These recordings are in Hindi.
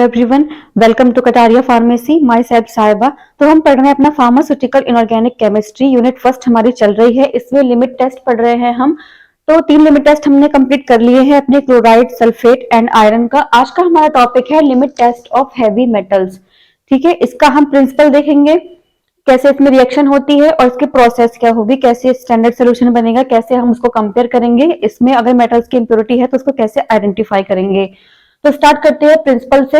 Everyone, welcome to Kataria pharmacy. Myself Sahiba. तो हम पढ़ रहे हैं अपना pharmaceutical inorganic chemistry unit first हमारी चल रही है। इसमें लिमिट टेस्ट पढ़ रहे हैं हम। तो 3 लिमिट टेस्ट हमने कंप्लीट कर लिए हैं अपने क्लोराइड, सल्फेट एंड आयरन का। आज का हमारा टॉपिक है limit test of heavy metals. ठीक है, इसका हम प्रिंसिपल देखेंगे, कैसे इसमें रिएक्शन होती है और इसकी प्रोसेस क्या होगी, कैसे स्टैंडर्ड सोल्यूशन बनेगा, कैसे हम उसको कंपेयर करेंगे, इसमें अगर मेटल्स की इंप्योरिटी है तो उसको कैसे आइडेंटिफाई करेंगे। तो स्टार्ट करते हैं प्रिंसिपल से।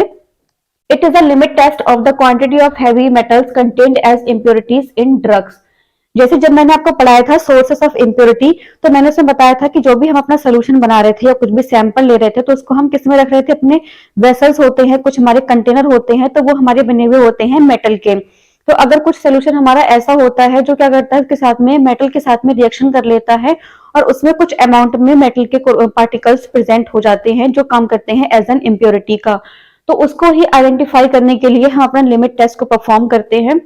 It is a limit test of the quantity of heavy metals contained as impurities in drugs. जैसे जब मैंने आपको पढ़ाया था सोर्सेस ऑफ इम्प्योरिटी, तो मैंने उसमें बताया था कि जो भी हम अपना सोल्यूशन बना रहे थे या कुछ भी सैंपल ले रहे थे तो उसको हम किस में रख रहे थे, अपने वेसल्स होते हैं, कुछ हमारे कंटेनर होते हैं, तो वो हमारे बने हुए होते हैं मेटल के। तो अगर कुछ सोल्यूशन हमारा ऐसा होता है जो क्या करता है, उसके साथ में मेटल के साथ में रिएक्शन कर लेता है और उसमें कुछ अमाउंट में मेटल के पार्टिकल्स प्रेजेंट हो जाते हैं जो काम करते हैं एज एन इम्प्योरिटी का, तो उसको ही आइडेंटिफाई करने के लिए हम अपना लिमिट टेस्ट को परफॉर्म करते हैं।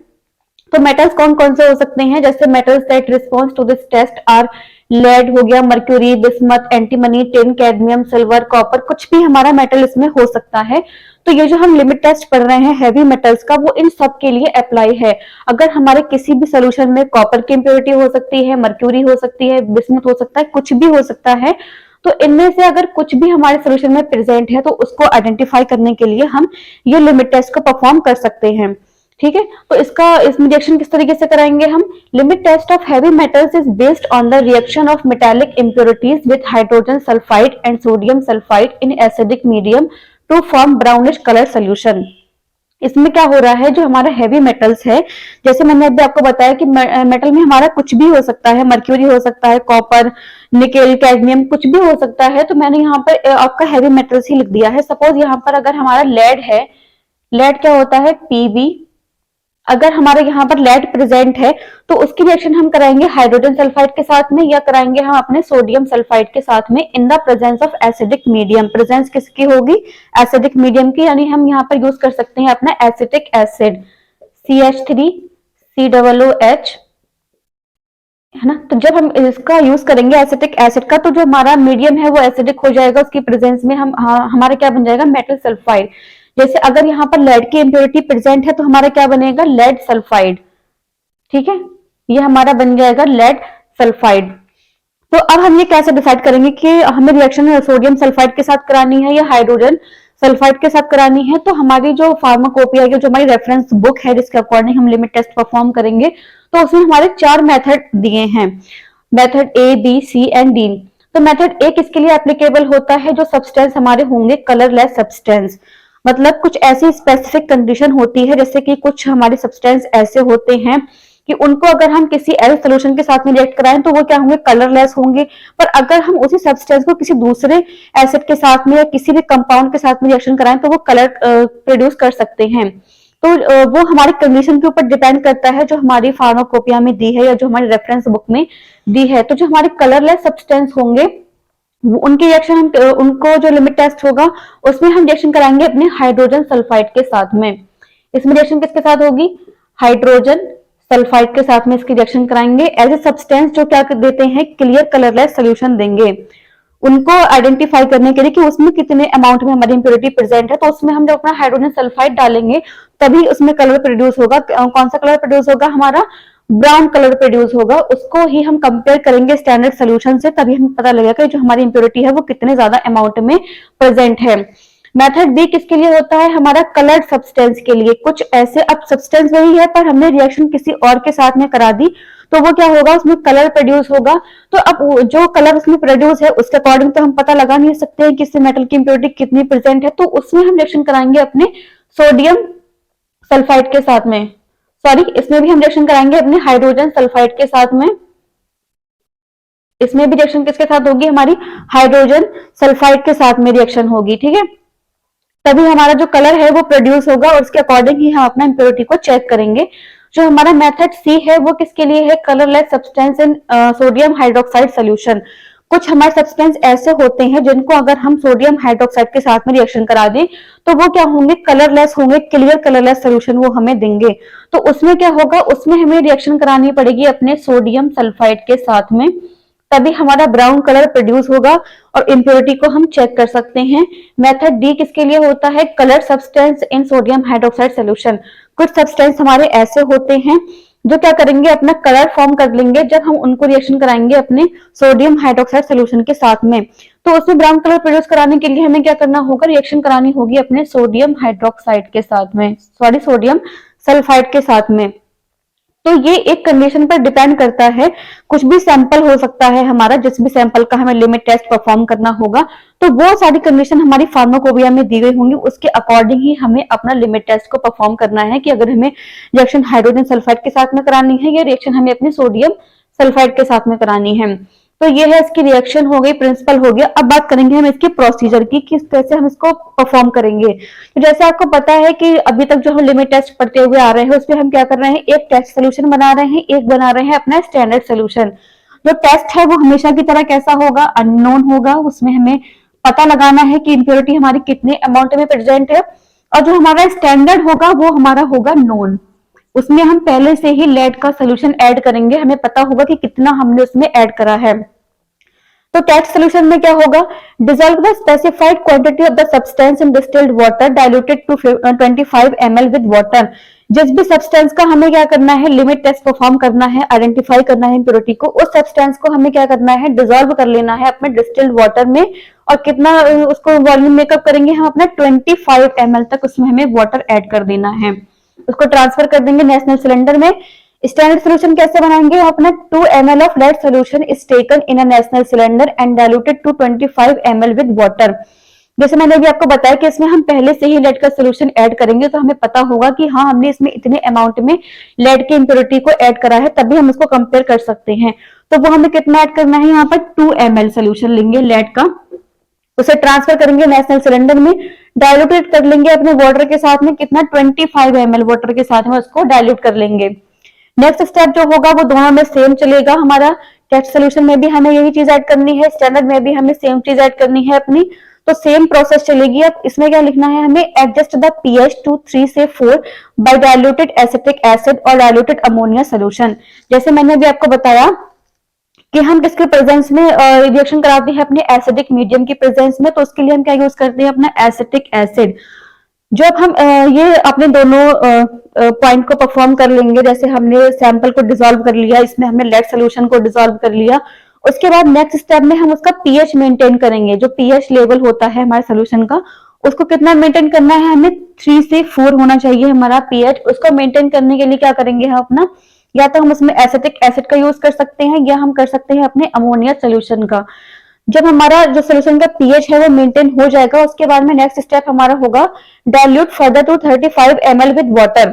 तो मेटल्स कौन कौन से हो सकते हैं, जैसे metals that response to this test are lead हो गया, mercury, bismuth, antimony, tin, cadmium, silver, copper, कुछ भी हमारा मेटल इसमें हो सकता है। तो ये जो हम लिमिट टेस्ट पढ़ रहे हैं हैवी मेटल्स का, वो इन सब के लिए अप्लाई है। अगर हमारे किसी भी सोल्यूशन में कॉपर की इंप्योरिटी हो सकती है, मर्क्यूरी हो सकती है, बिस्मथ हो सकता है, कुछ भी हो सकता है, तो इनमें से अगर कुछ भी हमारे सोल्यूशन में प्रेजेंट है तो उसको आइडेंटिफाई करने के लिए हम ये लिमिट टेस्ट को परफॉर्म कर सकते हैं। ठीक है, तो इसमें रिएक्शन किस तरीके से कराएंगे हम। Limit test of heavy metals is based on the reaction of metallic impurities with hydrogen sulphide and sodium sulphide in acidic medium to form brownish colour solution. इसमें क्या हो रहा है, जो हमारा हैवी मेटल्स है, जैसे मैंने अभी आपको बताया कि मेटल में हमारा कुछ भी हो सकता है, मर्क्यूरी हो सकता है, कॉपर, निकेल, कैडमियम, कुछ भी हो सकता है। तो मैंने यहाँ पर आपका हैवी मेटल्स ही लिख दिया है। सपोज यहाँ पर अगर हमारा लेड है, लेड क्या होता है, पीबी। अगर हमारे यहाँ पर लेड प्रेजेंट है तो उसकी रिएक्शन हम कराएंगे हाइड्रोजन सल्फाइड के साथ में, या कराएंगे हम अपने सोडियम सल्फाइड के साथ में in the presence of acidic medium. Presence किसकी होगी, एसिडिक मीडियम की, यानी हम यहाँ पर यूज कर सकते हैं अपना एसिटिक एसिड CH3COOH, है ना। तो जब हम इसका यूज करेंगे एसिटिक एसिड का, तो जो हमारा मीडियम है वो एसिडिक हो जाएगा, उसकी प्रेजेंस में हमारा क्या बन जाएगा, मेटल सल्फाइड। जैसे अगर यहाँ पर लेड की इंप्योरिटी प्रेजेंट है तो हमारा क्या बनेगा, लेड सल्फाइड। ठीक है, ये हमारा बन जाएगा लेड सल्फाइड। तो अब हम ये कैसे डिसाइड करेंगे कि हमें रिएक्शन सोडियम सल्फाइड के साथ करानी है या हाइड्रोजन सल्फाइड के साथ करानी है। तो हमारी जो फार्माकोपिया की जो हमारी रेफरेंस बुक है जिसके अकॉर्डिंग हम लिमिट टेस्ट परफॉर्म करेंगे, तो उसमें हमारे 4 मेथड दिए हैं, method A, B, C and D। तो मेथड A किसके लिए एप्लीकेबल होता है, जो सब्सटेंस हमारे होंगे कलरलेस सब्सटेंस, मतलब कुछ ऐसी स्पेसिफिक कंडीशन होती है, जैसे कि कुछ हमारे सब्सटेंस ऐसे होते हैं कि उनको अगर हम किसी एल सोल्यूशन के साथ में रिएक्ट कराएं तो वो क्या होंगे, कलरलेस होंगे। पर अगर हम उसी सब्सटेंस को किसी दूसरे एसिड के साथ में या किसी भी कंपाउंड के साथ में रिएक्शन कराएं तो वो कलर प्रोड्यूस कर सकते हैं। तो वो हमारी कंडीशन के ऊपर डिपेंड करता है, जो हमारी फार्माकोपिया में दी है या जो हमारी रेफरेंस बुक में दी है। तो जो हमारे कलरलेस सब्सटेंस होंगे उनकी रिएक्शन उनको जो लिमिट टेस्ट होगा उसमें हम रिएक्शन कराएंगे अपने हाइड्रोजन सल्फाइड के साथ में। इसमें रिएक्शन किसके साथ होगी, हाइड्रोजन सल्फाइड के साथ में इसकी रिएक्शन कराएंगे एज ए सब्सटेंस, जो क्या देते हैं, क्लियर कलरलेस सोल्यूशन देंगे उनको आइडेंटिफाई करने के लिए कि उसमें कितने अमाउंट में हमारी इंप्योरिटी प्रेजेंट है। तो उसमें हम जब अपना हाइड्रोजन सल्फाइड डालेंगे तभी उसमें कलर प्रोड्यूस होगा। कौन सा कलर प्रोड्यूस होगा, हमारा ब्राउन कलर प्रोड्यूस होगा। उसको ही हम कंपेयर करेंगे स्टैंडर्ड सोल्यूशन से, तभी हमें पता लगेगा कि जो हमारी इंप्योरिटी है वो कितने ज्यादा अमाउंट में प्रेजेंट है। मेथड बी किसके लिए होता है, हमारा कलर्ड सब्सटेंस के लिए। कुछ ऐसे, अब सब्सटेंस वही है पर हमने रिएक्शन किसी और के साथ में करा दी तो वो क्या होगा, उसमें कलर प्रोड्यूस होगा। तो अब जो कलर उसमें प्रोड्यूस है उसके अकॉर्डिंग तो हम पता लगा नहीं सकते हैं कि इससे मेटल की इंप्योरिटी कितनी प्रेजेंट है। तो उसमें हम रिएक्शन कराएंगे अपने सोडियम सल्फाइड के साथ में, सॉरी इसमें भी हम रिएक्शन कराएंगे अपने हाइड्रोजन सल्फाइड के साथ में। इसमें भी रिएक्शन किसके साथ होगी, हमारी हाइड्रोजन सल्फाइड के साथ में रिएक्शन होगी। ठीक है, तभी हमारा जो कलर है वो प्रोड्यूस होगा और उसके अकॉर्डिंग ही हम अपना इंप्योरिटी को चेक करेंगे। जो हमारा मेथड सी है वो किसके लिए है, colourless substance in sodium hydroxide solution. कुछ हमारे सब्सटेंस ऐसे होते हैं जिनको अगर हम सोडियम हाइड्रोक्साइड के साथ में रिएक्शन करा दें तो वो क्या होंगे, कलरलेस होंगे, क्लियर कलरलेस सोल्यूशन वो हमें देंगे। तो उसमें क्या होगा, उसमें हमें रिएक्शन करानी पड़ेगी अपने सोडियम सल्फाइड के साथ में। तभी हमारा ब्राउन कलर प्रोड्यूस होगा और इम्प्योरिटी को हम चेक कर सकते हैं। मेथड डी किसके लिए होता है? Colour substance in sodium hydroxide solution. कुछ सब्सटेंस हमारे ऐसे होते हैं जो क्या करेंगे, अपना कलर फॉर्म कर लेंगे जब हम उनको रिएक्शन कराएंगे अपने सोडियम हाइड्रोक्साइड सोल्यूशन के साथ में। तो उसमें ब्राउन कलर प्रोड्यूस कराने के लिए हमें क्या करना होगा, रिएक्शन करानी होगी अपने सोडियम हाइड्रोक्साइड के साथ में, सॉरी सोडियम सल्फाइड के साथ में। तो ये एक कंडीशन पर डिपेंड करता है, कुछ भी सैंपल हो सकता है हमारा, जिस भी सैंपल का हमें लिमिट टेस्ट परफॉर्म करना होगा, तो वो सारी कंडीशन हमारी फार्माकोपिया में दी गई होंगी, उसके अकॉर्डिंग ही हमें अपना लिमिट टेस्ट को परफॉर्म करना है कि अगर हमें रिएक्शन हाइड्रोजन सल्फाइड के साथ में करानी है या रिएक्शन हमें अपनी सोडियम सल्फाइड के साथ में करानी है। तो ये है इसकी रिएक्शन हो गई, प्रिंसिपल हो गया। अब बात करेंगे हम इसके प्रोसीजर की, किस तरह से हम इसको परफॉर्म करेंगे। तो जैसे आपको पता है कि अभी तक जो हम लिमिट टेस्ट पढ़ते हुए आ रहे हैं उसमें हम क्या कर रहे हैं, एक टेस्ट सोल्यूशन बना रहे हैं, एक बना रहे हैं अपना स्टैंडर्ड सोल्यूशन। जो टेस्ट है वो हमेशा की तरह कैसा होगा, अननोन होगा। उसमें हमें पता लगाना है कि इम्प्योरिटी हमारी कितने अमाउंट में प्रेजेंट है। और जो हमारा स्टैंडर्ड होगा वो हमारा होगा नोन। उसमें हम पहले से ही लेड का सोल्यूशन ऐड करेंगे, हमें पता होगा कि कितना हमने उसमें ऐड करा है। तो टेस्ट सोल्यूशन में क्या होगा, dissolve the specified quantity of the substance in distilled water diluted to 25 ml with water. जिस भी सब्सटेंस का हमें क्या करना है, लिमिट टेस्ट परफॉर्म करना है, आइडेंटिफाई करना है इम्प्योरिटी को, उस सब्सटेंस को हमें क्या करना है, डिसॉल्व कर लेना है अपने डिस्टिल्ड वाटर में। और कितना उसको वॉल्यूम मेकअप करेंगे हम अपना 25 ml तक उसमें हमें वाटर ऐड कर देना है। उसको ट्रांसफर कर देंगे नेशनल सिलेंडर में। स्टैंडर्ड सोल्यूशन कैसे बनाएंगे, अपना 2 ml of lead solution is taken in a Nessler cylinder and diluted to 25 ml with water. जैसे मैंने भी आपको बताया कि इसमें हम पहले से ही लेड का सोल्यूशन ऐड करेंगे, तो हमें पता होगा कि हाँ हमने इसमें इतने अमाउंट में लेड की इम्प्योरिटी को ऐड करा है, तभी हम उसको कंपेयर कर सकते हैं। तो वो हमें कितना ऐड करना है, यहाँ पर 2 ml सोल्यूशन लेंगे लेड का, उसे ट्रांसफर करेंगे नेशनल सिलेंडर में, डाइल्यूटेड कर लेंगे अपने वाटर के साथ में, कितना 25 ml वाटर के साथ में उसको डाइल्यूट कर लेंगे। नेक्स्ट स्टेप जो होगा वो दोनों में सेम चलेगा हमारा। टेस्ट सोल्यूशन में भी हमें यही चीज ऐड करनी है, स्टैंडर्ड में भी हमें सेम चीज ऐड करनी है अपनी, तो सेम प्रोसेस चलेगी। अब इसमें क्या लिखना है हमें, एडजस्ट द पीएच टू 3 से 4 बाय डाइल्यूटेड एसिटिक एसिड और डाइल्यूटेड अमोनिया सोल्यूशन। जैसे मैंने भी आपको बताया कि हम किसके प्रेजेंस में रिएक्शन कराते हैं, अपने एसिडिक मीडियम की प्रेजेंस में, तो उसके लिए हम क्या यूज करते हैं, अपना एसिटिक एसिड। जब हम ये अपने दोनों पॉइंट को परफॉर्म कर लेंगे, जैसे हमने सैंपल को डिसॉल्व कर लिया, इसमें हमने लेड सोल्यूशन को डिसॉल्व कर लिया, उसके बाद नेक्स्ट स्टेप में हम उसका पीएच मेंटेन करेंगे। जो पीएच लेवल होता है हमारे सोल्यूशन का, उसको कितना मेंटेन करना है हमें, 3 से 4 होना चाहिए हमारा पीएच। उसको मेंटेन करने के लिए क्या करेंगे हम अपना, या तो हम उसमें एसिटिक एसिड का यूज कर सकते हैं या हम कर सकते हैं अपने अमोनिया सोल्यूशन का। जब हमारा जो सोल्यूशन का पीएच है वो मेंटेन हो जाएगा, उसके बाद में नेक्स्ट स्टेप हमारा होगा dilute further to 35 ml with water.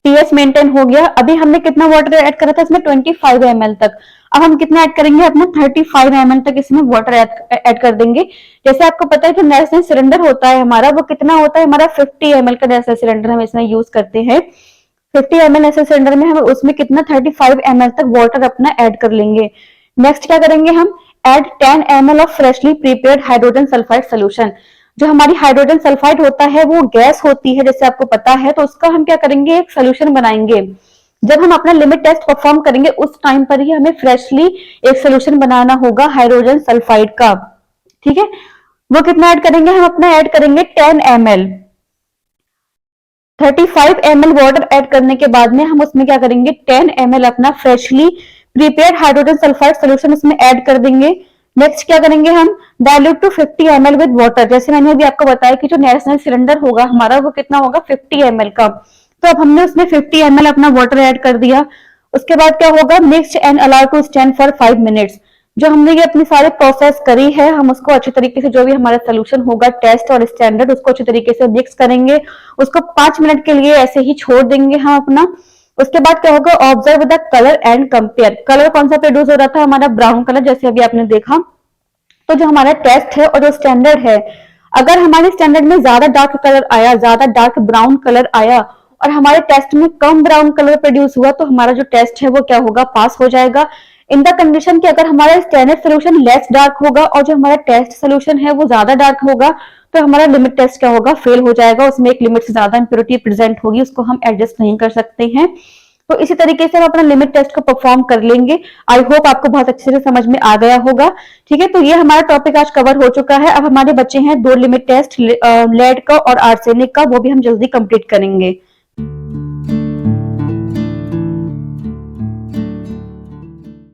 PH maintain हो गया, अभी हमने कितना वाटर ऐड करा था इसमें, 25 ml तक। अब हम कितना ऐड करेंगे, अपना 35 ml तक इसमें वाटर ऐड कर देंगे। जैसे आपको पता है जो नेशनल सिलेंडर होता है हमारा, वो कितना होता है हमारा, 50 ml का नेशनल सिलेंडर हम इसमें यूज करते हैं। 50 ml नेशनल सिलेंडर में हम उसमें कितना 35 ml तक वाटर अपना ऐड कर लेंगे। नेक्स्ट क्या करेंगे हम, add 10 ml of freshly prepared hydrogen sulphide solution. जो हमारी हाइड्रोजन सल्फाइड होता है वो गैस होती है जैसे आपको पता है, तो उसका हम क्या करेंगे, एक सोल्यूशन बनाएंगे। जब हम अपना लिमिट टेस्ट परफॉर्म करेंगे उस टाइम पर ही हमें फ्रेशली एक सोल्यूशन बनाना होगा हाइड्रोजन सल्फाइड का, ठीक है। वो कितना ऐड करेंगे, हम अपना ऐड करेंगे 10 ml। 35 ml वाटर ऐड करने के बाद में हम उसमें क्या करेंगे, 10 ml अपना freshly prepared hydrogen sulphide solution उसमें ऐड कर देंगे। नेक्स्ट क्या करेंगे हम, dilute to 50 ml with water. जैसे मैंने अभी आपको बताया कि जो नेशनल सिलेंडर होगा हमारा वो कितना होगा, 50 ml का, तो अब हमने उसमें 50 ml अपना वाटर ऐड कर दिया। उसके बाद क्या होगा, mix and allow to stand for 5 minutes. जो हमने ये अपनी सारी प्रोसेस करी है, हम उसको अच्छी तरीके से, जो भी हमारा सोल्यूशन होगा टेस्ट और स्टैंडर्ड, उसको अच्छी तरीके से मिक्स करेंगे, उसको 5 मिनट के लिए ऐसे ही छोड़ देंगे हम अपना। उसके बाद क्या होगा, observe the colour and compare. Colour कौन सा प्रोड्यूस हो रहा था हमारा, ब्राउन कलर, जैसे अभी आपने देखा। तो जो हमारा टेस्ट है और जो स्टैंडर्ड है, अगर हमारे स्टैंडर्ड में ज्यादा डार्क कलर आया, ज्यादा डार्क ब्राउन कलर आया और हमारे टेस्ट में कम ब्राउन कलर प्रोड्यूस हुआ, तो हमारा जो टेस्ट है वो क्या होगा, पास हो जाएगा। इन द कंडीशन कि अगर हमारा स्टैंडर्ड सोल्यूशन लेस डार्क होगा और जो हमारा टेस्ट सोल्यूशन है वो ज्यादा डार्क होगा, तो हमारा लिमिट टेस्ट क्या होगा, फेल हो जाएगा। उसमें एक लिमिट से ज्यादा इंप्योरिटी प्रेजेंट होगी, उसको हम एडजस्ट नहीं कर सकते हैं। तो इसी तरीके से हम अपना लिमिट टेस्ट को परफॉर्म कर लेंगे। आई होप आपको बहुत अच्छे से समझ में आ गया होगा। ठीक है, तो ये हमारा टॉपिक आज कवर हो चुका है। अब हमारे बच्चे हैं 2 लिमिट टेस्ट, लेड का और आर्सेनिक का, वो भी हम जल्दी कंप्लीट करेंगे।